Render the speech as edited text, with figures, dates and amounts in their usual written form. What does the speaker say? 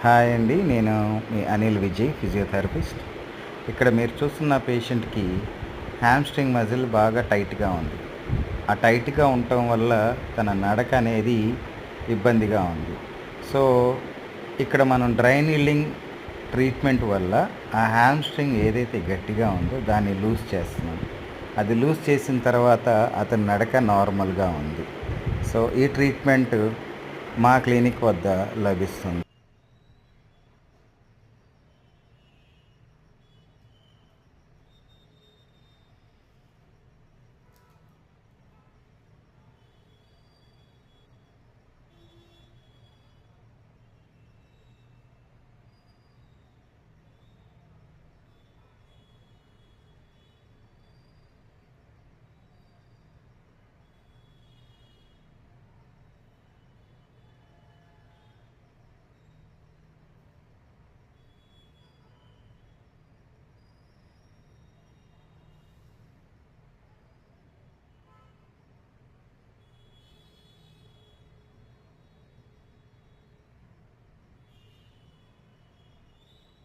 Hi అండి. నేను మీ Anil Vijay, physiotherapist. ఇక్కడ మీరు చూస్తున్న పేషెంట్‌కి హామ్‌స్ట్రింగ్ మజిల్ బాగా టైట్‌గా ఉంది. ఆ టైట్‌గా ఉండటం వల్ల తన నడక అనేది ఇబ్బందిగా ఉంది. సో, ఇక్కడ మనం డ్రై నీలింగ్ ట్రీట్మెంట్ వల్ల ఆ హామ్‌స్ట్రింగ్ ఏదైతే గట్టిగా ఉందో దాన్ని లూజ్ చేస్తున్నాం. అది లూజ్ చేసిన తర్వాత అతని నడక నార్మల్‌గా ఉంది. సో, ఈ ట్రీట్మెంట్ మా క్లినిక్ వద్ద లభిస్తుంది.